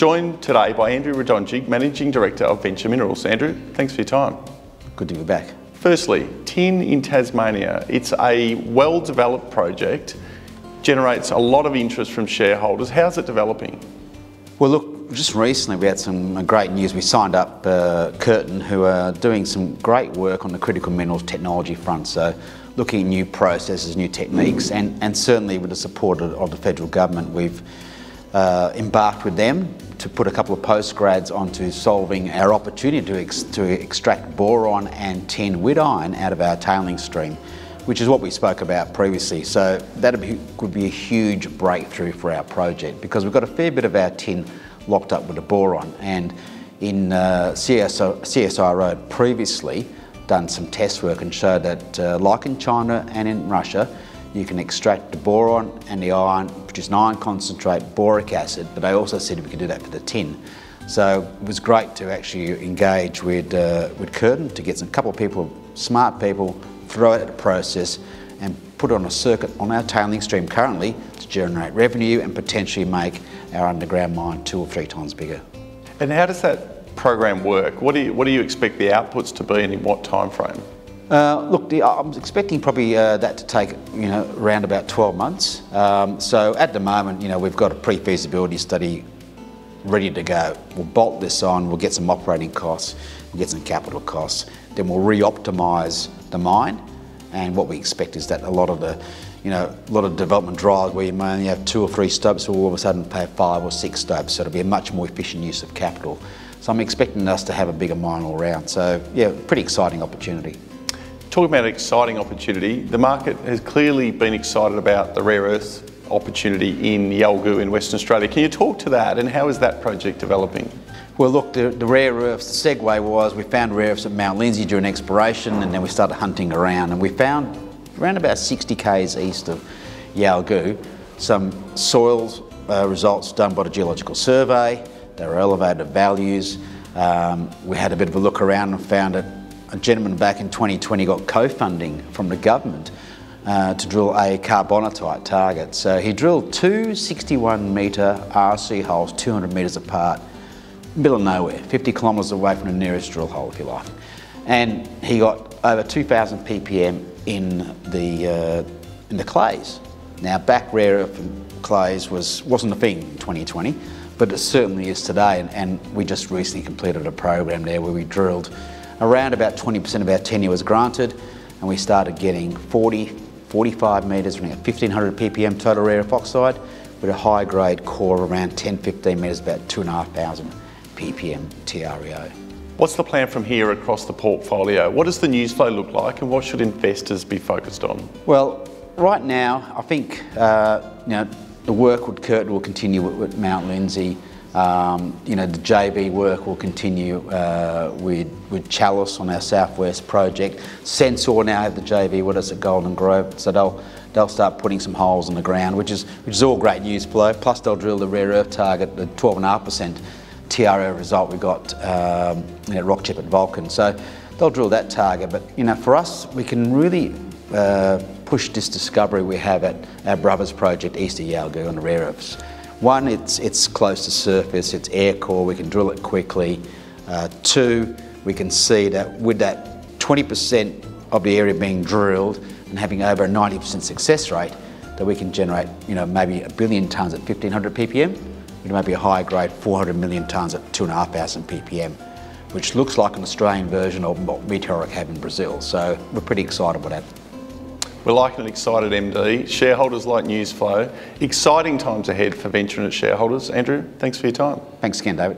joined today by Andrew Radonjic, Managing Director of Venture Minerals. Andrew, thanks for your time. Good to be back. Firstly, tin in Tasmania. It's a well-developed project, generates a lot of interest from shareholders. How's it developing? Well, look, just recently we had some great news. We signed up Curtin, who are doing some great work on the critical minerals technology front. So looking at new processes, new techniques, and certainly with the support of the federal government, we've embarked with them to put a couple of postgrads onto solving our opportunity to extract boron and tin with iron out of our tailings stream, which is what we spoke about previously. So that could be a huge breakthrough for our project, because we've got a fair bit of our tin locked up with the boron, and in CSIRO had previously done some test work and showed that like in China and in Russia, you can extract the boron and the iron, produce an iron concentrate, boric acid, but they also said we could do that for the tin. So it was great to actually engage with Curtin to get a couple of people, smart people, throw out the process and put it on a circuit on our tailing stream currently to generate revenue and potentially make our underground mine 2 or 3 times bigger. And how does that program work? What do you expect the outputs to be and in what time frame? Look, I'm expecting probably that to take around about 12 months. So at the moment, we've got a pre-feasibility study ready to go. We'll bolt this on, we'll get some operating costs, we'll get some capital costs, then we'll re-optimise the mine. And what we expect is that a lot of development drives where you may only have 2 or 3 stopes, will all of a sudden pay 5 or 6 stopes. So it'll be a much more efficient use of capital. So I'm expecting us to have a bigger mine all round. So yeah, pretty exciting opportunity. Talking about an exciting opportunity, the market has clearly been excited about the rare earth opportunity in Yalgoo in Western Australia. Can you talk to that, and how is that project developing? Well, look, the rare earths, the segue was we found rare earths at Mount Lindsay during exploration, and then we started hunting around, and we found around about 60 k's east of Yalgoo some soils results done by the Geological Survey. They were elevated values. We had a bit of a look around and found that a gentleman back in 2020 got co-funding from the government to drill a carbonatite target. So he drilled 2 61-metre RC holes 200 metres apart, middle of nowhere, 50 kilometres away from the nearest drill hole, if you like. And he got over 2,000 ppm in the clays. Now, back rare earth clays wasn't a thing in 2020, but it certainly is today. And we just recently completed a program there where we drilled around about 20% of our tenure was granted, and we started getting 45 metres, around 1,500 ppm total rare earth oxide, with a high grade core around 10-15 metres, about 2,500 ppm TREO. What's the plan from here across the portfolio? What does the news flow look like, and what should investors be focused on? Well, right now, I think the work with Curtin will continue with Mount Lindsay. The JV work will continue with Chalice on our Southwest project. Sensor now have the JV with us at Golden Grove, so they'll start putting some holes in the ground, which is all great news flow. Plus they'll drill the rare earth target, the 12.5% TRO result we got at Rock Chip at Vulcan. So they'll drill that target, but for us, we can really push this discovery we have at our brothers project east of Yalgoo on the rare earths. One, it's close to surface, it's air core, we can drill it quickly. 2, we can see that with that 20% of the area being drilled and having over a 90% success rate, that we can generate maybe 1 billion tonnes at 1,500 ppm, with maybe a high grade 400 million tonnes at 2,500 ppm, which looks like an Australian version of what Meteoric have in Brazil. So we're pretty excited about that. We're like an excited MD. Shareholders like news flow. Exciting times ahead for Venture shareholders. Andrew, thanks for your time. Thanks again, David.